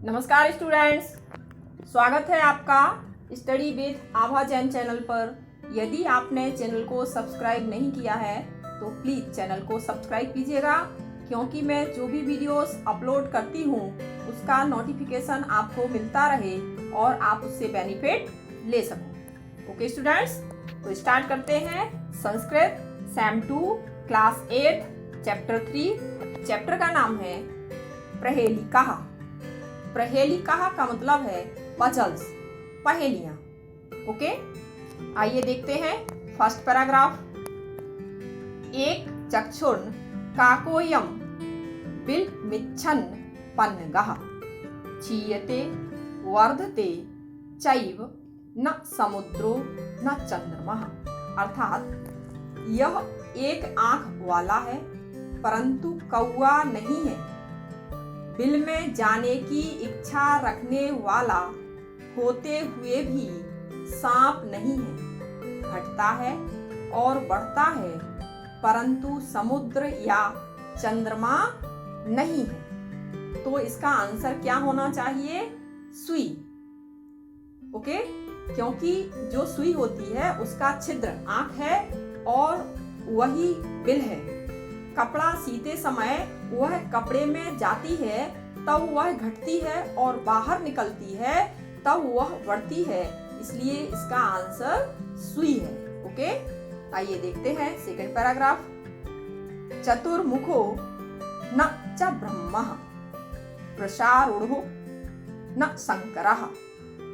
नमस्कार स्टूडेंट्स, स्वागत है आपका study with Abha Jain channel पर। यदि आपने चैनल को सब्सक्राइब नहीं किया है तो प्लीज़ चैनल को सब्सक्राइब कीजिएगा, क्योंकि मैं जो भी वीडियोस अपलोड करती हूँ उसका नोटिफिकेशन आपको मिलता रहे और आप उससे बेनिफिट ले सको। ओके स्टूडेंट्स, तो स्टार्ट करते हैं। Sanskrit same 2 class 8 chapter 3। Chapter का नाम है प्रहेलिका। प्रहेलिका का मतलब है पजल्स, पहेलियां। ओके, आइए देखते हैं फर्स्ट पैराग्राफ। एक चक्षुर्न काकोयम बिल मिच्छन पन्नगः क्षीयते वर्धते चैव न समुद्रो न चंद्रमा। अर्थात यह एक आंख वाला है परंतु कौवा नहीं है, बिल में जाने की इच्छा रखने वाला होते हुए भी सांप नहीं है, घटता है और बढ़ता है परंतु समुद्र या चंद्रमा नहीं है। तो इसका आंसर क्या होना चाहिए? सुई। ओके, क्योंकि जो सुई होती है उसका छिद्र आंख है और वही बिल है। कपड़ा सीते समय वह कपड़े में जाती है तब वह घटती है और बाहर निकलती है तब वह बढ़ती है, इसलिए इसका आंसर सुई है। ओके, आइए देखते हैं सेकंड पैराग्राफ। चतुर्मुखो न च ब्रह्मः प्रसारूढ़ो न शंकरः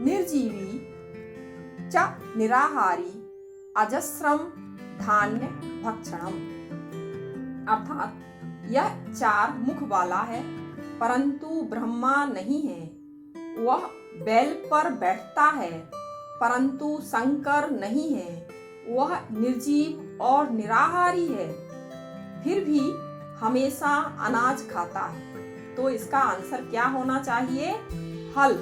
निर्जीवी च निराहारी अजस्रम धान्य भक्षणम। अर्थात यह 4 मुख वाला है परंतु ब्रह्मा नहीं है, वह बैल पर बैठता है परंतु शंकर नहीं है, वह निर्जीव और निराहारी है फिर भी हमेशा अनाज खाता है। तो इसका आंसर क्या होना चाहिए? हल।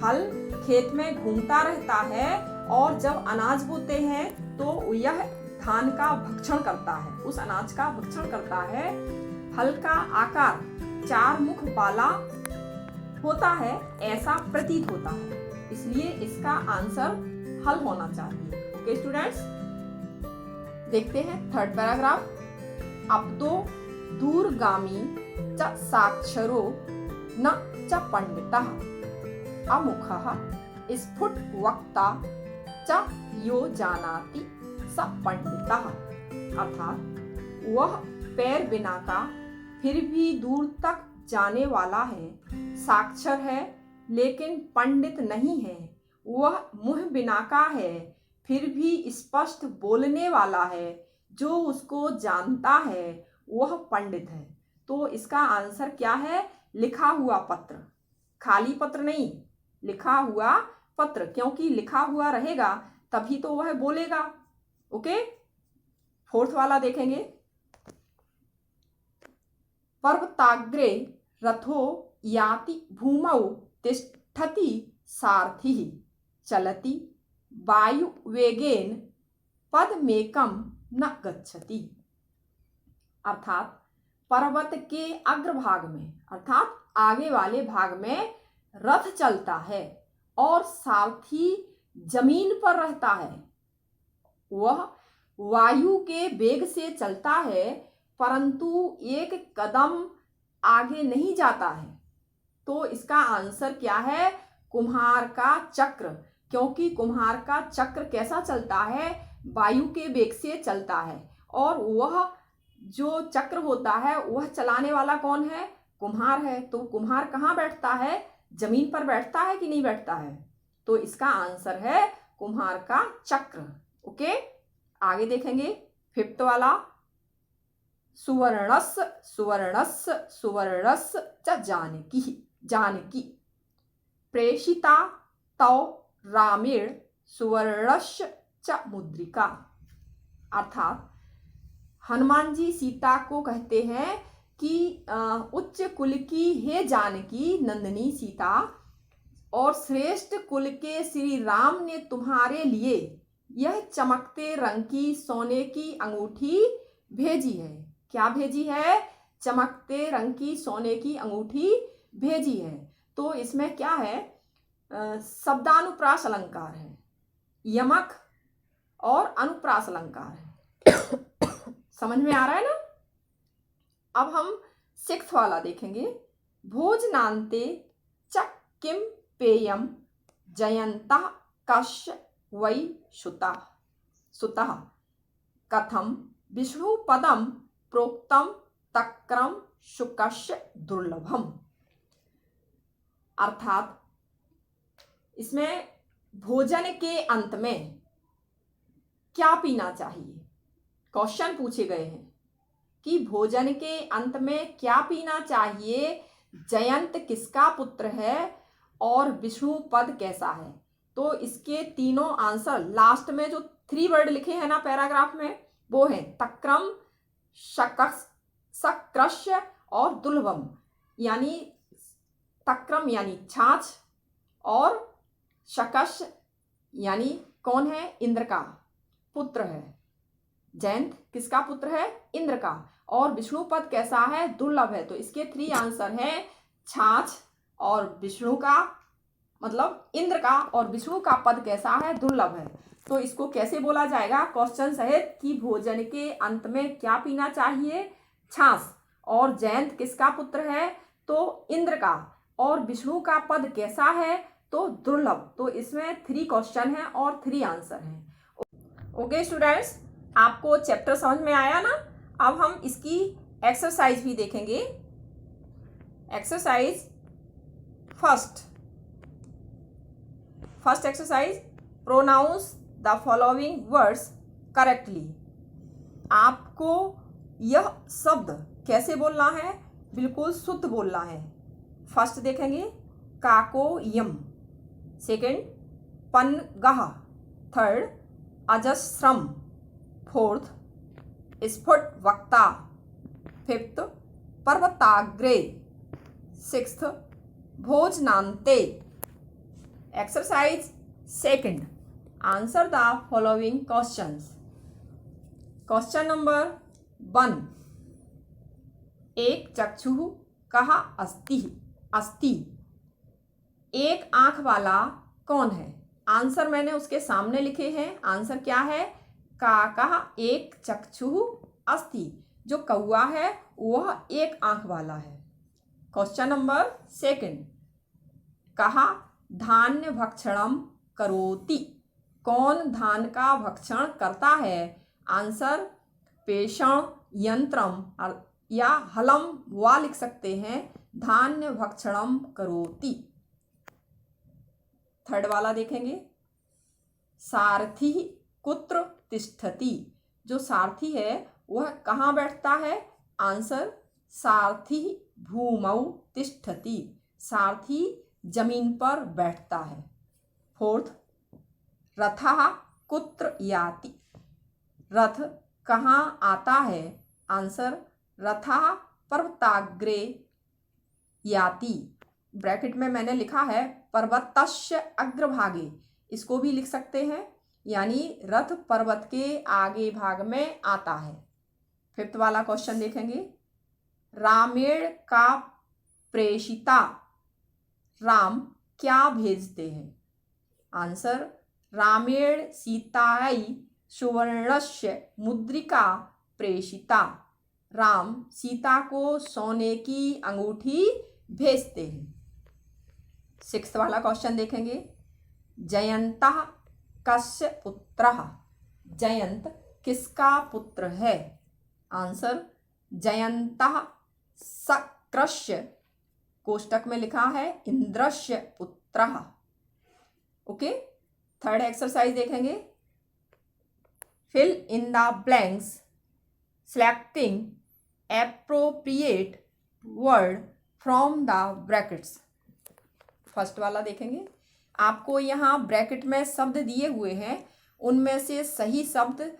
हल खेत में घूमता रहता है और जब अनाज बोते हैं तो यह धान का भक्षण करता है, उस अनाज का भक्षण करता है। हल का आकार 4 मुख वाला होता है ऐसा प्रतीत होता है, इसलिए इसका आंसर हल होना चाहिए। ओके स्टूडेंट्स, देखते हैं थर्ड पैराग्राफ। अब्दो दूरगामी च साक्षरो न च पंडितः अमुखः स्फुट वक्ता च यो जानाति स पंडितः। अर्थात वह पैर बिना का फिर भी दूर तक जाने वाला है, साक्षर है लेकिन पंडित नहीं है, वह मुंह बिना का है फिर भी स्पष्ट बोलने वाला है, जो उसको जानता है वह पंडित है। तो इसका आंसर क्या है? लिखा हुआ पत्र, खाली पत्र नहीं, लिखा हुआ पत्र, क्योंकि लिखा हुआ रहेगा तभी तो वह बोलेगा। ओके, फोर्थ वाला देखेंगे। पर्वताग्रे रथो याति भूमौ तिष्ठति सारथिः चलति वायु वेगेन पदमेकं न गच्छति। अर्थात पर्वत के अग्रभाग में अर्थात आगे वाले भाग में रथ चलता है और सारथी जमीन पर रहता है। वह वायु के वेग से चलता है परंतु एक कदम आगे नहीं जाता है। तो इसका आंसर क्या है? कुम्हार का चक्र, क्योंकि कुम्हार का चक्र कैसा चलता है? वायु के वेग से चलता है और वह जो चक्र होता है वह चलाने वाला कौन है? कुम्हार है। तो कुम्हार कहाँ बैठता है? जमीन पर बैठता है कि नहीं बैठता है? तो इसका आंसर है कुम्हार का चक्र। ओके, आगे देखेंगे फिफ्थ वाला। सुवर्णस्य सुवर्णस्य सुवर्णस्य च जानकी जानकी प्रेषिता तौ रामेण सुवर्णस्य च मुद्रिका। अर्थात हनुमान जी सीता को कहते हैं कि उच्च कुल की हे जानकी नंदिनी सीता, और श्रेष्ठ कुल के श्री राम ने तुम्हारे लिए यह चमकते रंग की सोने की अंगूठी भेजी है। क्या भेजी है? चमकते रंग की सोने की अंगूठी भेजी है। तो इसमें क्या है, शब्दानुप्रास अलंकार है, यमक और अनुप्रास अलंकार है। समझ में आ रहा है ना। अब हम 6th वाला देखेंगे। भोजनान्ते च किम पेयम जयन्तः कस्य वै सुतः कथम विष्णु पदम प्रोक्तम तक्रम शुकस्य दुर्लभम। अर्थात इसमें भोजन के अंत में क्या पीना चाहिए, क्वेश्चन पूछे गए हैं कि भोजन के अंत में क्या पीना चाहिए, जयंत किसका पुत्र है और विष्णु पद कैसा है। तो इसके तीनों आंसर लास्ट में जो 3 वर्ड लिखे हैं ना पैराग्राफ में, वो हैं तक्रम, सकृष्य और दुर्लभम। यानी तक्रम यानी छाछ और शकश यानी कौन है, इंद्र का पुत्र है। जयंत किसका पुत्र है, इंद्र का। और विष्णु पद कैसा है, दुर्लभ है। तो इसके 3 आंसर हैं छाछ और विष्णु का मतलब इंद्र का, और विष्णु का पद कैसा है, दुर्लभ है। तो इसको कैसे बोला जाएगा क्वेश्चन सहित कि भोजन के अंत में क्या पीना चाहिए, छाछ, और जयंत किसका पुत्र है, तो इंद्र का, और विष्णु का पद कैसा है, तो दुर्लभ। तो इसमें 3 क्वेश्चन हैं और 3 आंसर हैं। ओके स्टूडेंट्स, आपको चैप्टर समझ में आया ना। अब हम इसकी एक्सरसाइज भी देखेंगे। Exercise first exercise, pronounce the following words correctly. आपको यह शब्द कैसे बोलना है, बिल्कुल शुद्ध बोलना है। फर्स्ट देखेंगे काकोयम, सेकंड पनगह, थर्ड अजस्रम, फोर्थ स्फुट वक्ता, फिफ्थ पर्वताग्रे, सिक्स्थ भोजनान्ते। Exercise second, answer the following questions. Question number 1, एक चक्षुः कहा अस्ति, एक आंख वाला कौन है। आंसर मैंने उसके सामने लिखे हैं। आंसर क्या है, काकः एक चक्षुः अस्ति, जो कौआ है वह एक आंख वाला है। क्वेश्चन नंबर 2, कहा धान्य भक्षणम करोति, कौन धान का भक्षण करता है। आंसर पेषण यंत्रम या हलम वा लिख सकते हैं, धान्य भक्षणम करोति। थर्ड वाला देखेंगे, सारथी कुत्र तिष्ठति, जो सारथी है वह कहाँ बैठता है। आंसर सारथी भूमौ तिष्ठति, सारथी जमीन पर बैठता है। फोर्थ, रथः कुत्र याति, रथ कहाँ आता है। आंसर रथः पर्वताग्रे याति, ब्रैकेट में मैंने लिखा है पर्वतस्य अग्रभागे, इसको भी लिख सकते हैं, यानी रथ पर्वत के आगे भाग में आता है। फिफ्थ वाला क्वेश्चन देखेंगे, रामेण का प्रेषिता, राम क्या भेजते हैं। आंसर रामेण सीतायै सुवर्णस्य मुद्रिका प्रेषिता, राम सीता को सोने की अंगूठी भेजते हैं। सिक्स्थ वाला क्वेश्चन देखेंगे, जयंतः कस्य पुत्रः, जयंत किसका पुत्र है। आंसर जयंतः सकृष्य, कोष्टक में लिखा है इंद्रस्य पुत्रः। ओके, थर्ड एक्सरसाइज देखेंगे, fill in the blanks selecting appropriate word from the brackets. First वाला देखेंगे, आपको यहाँ ब्रैकेट में शब्द दिए हुए हैं, उनमें से सही शब्द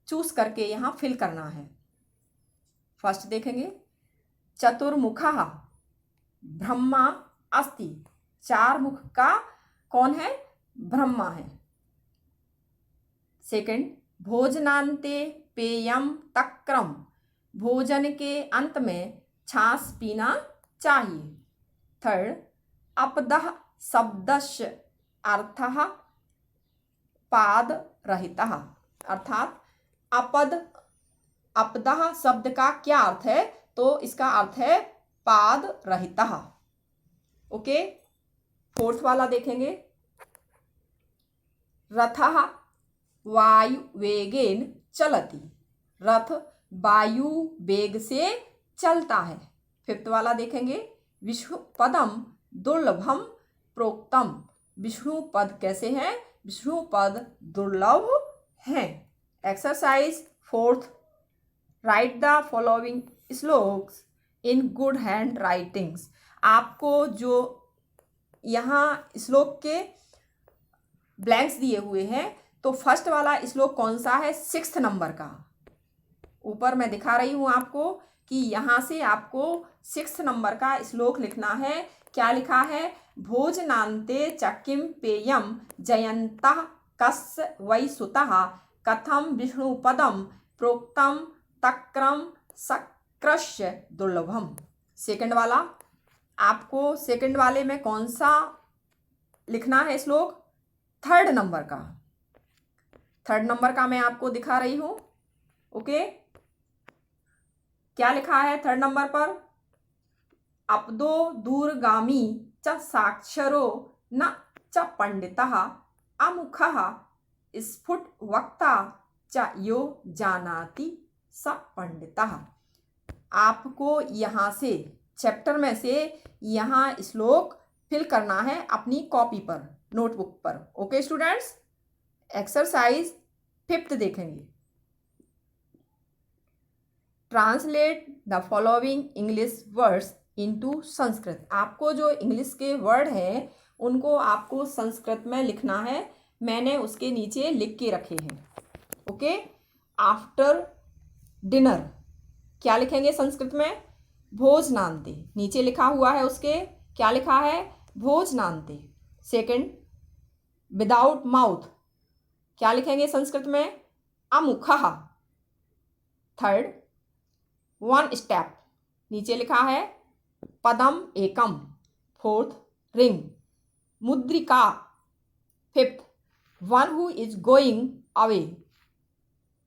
चूज करके यहाँ फिल करना है। फर्स्ट देखेंगे, चतुर्मुखः ब्रह्मा अस्ति, 4 मुख का कौन है, ब्रह्मा है। सेकंड, भोजनान्ते पेयम तक्रम, भोजन के अंत में छाछ पीना चाहिए। थर्ड, अपदः शब्दस्य अर्थः पादरहितः, अर्थात अपदः शब्द का क्या अर्थ है? तो इसका अर्थ है पादरहितः। ओके, फोर्थ वाला देखेंगे। रथः वायुवेगेन चलति, रथ वायु वेग से चलता है। फिफ्थ वाला देखेंगे। विष्णु पदम दुर्लभम प्रोक्तम, विष्णु पद कैसे हैं? विष्णु पद दुर्लभ हैं। Exercise fourth, right the following shlokas in good hand writings. आपको जो यहाँ श्लोक के ब्लैंक्स दिए हुए हैं, तो फर्स्ट वाला श्लोक कौन सा है? 6 नंबर का। ऊपर मैं दिखा रही हूँ आपको कि यहाँ से आपको 6 नंबर का श्लोक लिखना है। क्या लिखा है? भोजनान्ते चकिम पेयम जयन्तः कस्य वै सुतः कथम विष्णुपदम प्रोक्तम तक्रम सकृष्य दुर्लभम। सेकंड वाला, आपको सेकंड वाले में कौन सा लिखना है श्लोक? 3rd नंबर का। 3rd नंबर का मैं आपको दिखा रही हूँ। ओके, क्या लिखा है 3rd नंबर पर? अपदो दूरगामी च साक्षरो न च पंडितः अमुखः स्फुट वक्ता च यो जानाति स पंडितः। आपको यहाँ से चैप्टर में से यहाँ श्लोक फिल करना है अपनी कॉपी पर, नोटबुक पर। ओके स्टूडेंट्स, एक्सरसाइज 5th देखेंगे। Translate the following English words into Sanskrit. आपको जो इंग्लिश के वर्ड हैं उनको आपको संस्कृत में लिखना है। मैंने उसके नीचे लिख के रखे हैं। ओके, आफ्टर डिनर क्या लिखेंगे संस्कृत में? भोजनान्ते। नीचे लिखा हुआ है उसके, क्या लिखा है? भोजनान्ते। सेकंड, विदाउट माउथ क्या लिखेंगे संस्कृत में? अमुखः। थर्ड, वन स्टेप नीचे लिखा है पदम एकम। Fourth, ring. मुद्रिका। Fifth, one who is going away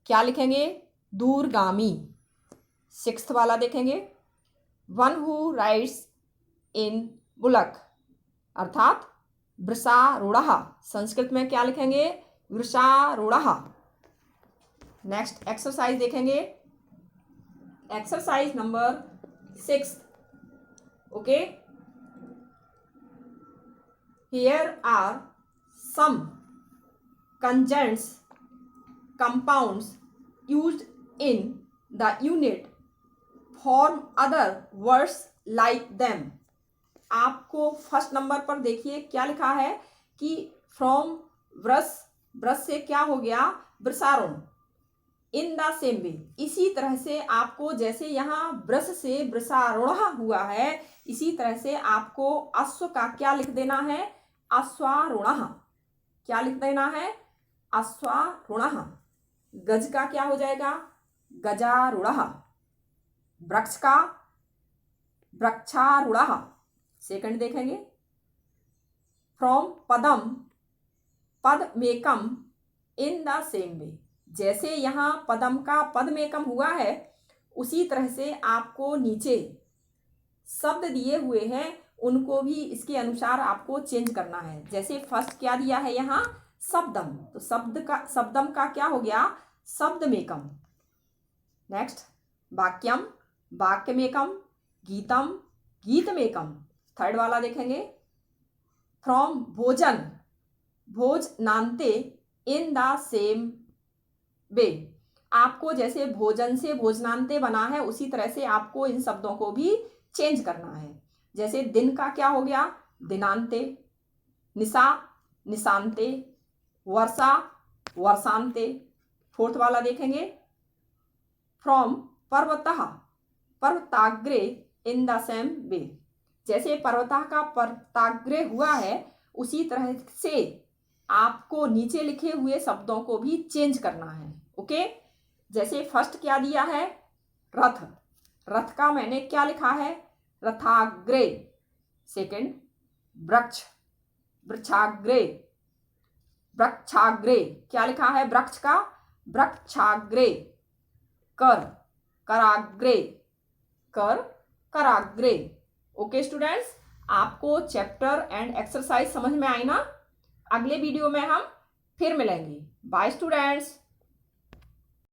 क्या लिखेंगे? दूरगामी। 6th वाला देखेंगे। One who rides in bullock अर्थात वृषारूढ़ः। संस्कृत में क्या लिखेंगे? वृषारूढ़ः। नेक्स्ट एक्सरसाइज देखेंगे। Exercise number 6। Okay, here are some conjuncts compounds used in the unit form other words like them। आपको फर्स्ट नंबर पर देखिए क्या लिखा है कि फ्रॉम ब्रश, ब्रश से क्या हो गया? वृषारूढ़। इन द सेम वे, इसी तरह से आपको जैसे यहाँ ब्रश से वृषारूढ़ हुआ है, इसी तरह से आपको अश्व का क्या लिख देना है? अश्वारूढ़ः। क्या लिख देना है? अश्वारूढ़ः। गज का क्या हो जाएगा? गजारूढ़ः। वृक्ष का वृक्षारूढ़ः। सेकंड देखेंगे। फ्रॉम पदम पदमेकम इन द सेम वे, जैसे यहाँ पदम का पदमेकम हुआ है उसी तरह से आपको नीचे शब्द दिए हुए हैं उनको भी इसके अनुसार आपको चेंज करना है। जैसे फर्स्ट क्या दिया है यहाँ? शब्दम, तो शब्दम का क्या हो गया? शब्दमेकम। नेक्स्ट, वाक्यम वाक्यमेकम, गीतम गीतमेकम। थर्ड वाला देखेंगे। फ्रॉम भोजन भोजनान्ते इन द सेम वे, आपको जैसे भोजन से भोजनान्ते बना है उसी तरह से आपको इन शब्दों को भी चेंज करना है। जैसे दिन का क्या हो गया? दिनांते। निशा निशांते। वर्षा वर्षांते। फोर्थ वाला देखेंगे। फ्रॉम पर्वतः पर्वताग्रे इन द सेम वे, जैसे पर्वतः का पर्वताग्रे हुआ है उसी तरह से आपको नीचे लिखे हुए शब्दों को भी चेंज करना है। ओके, जैसे फर्स्ट क्या दिया है? रथ। रथ का मैंने क्या लिखा है? रथाग्रे। सेकंड वृक्ष, वृक्षाग्रे, वृक्षाग्रे क्या लिखा है वृक्ष का, वृक्षाग्रे। कर, कराग्रे, कर, कराग्रे। ओके स्टूडेंट्स, आपको चैप्टर एंड एक्सरसाइज समझ में आई ना। अगले वीडियो में हम फिर मिलेंगे। Bye students.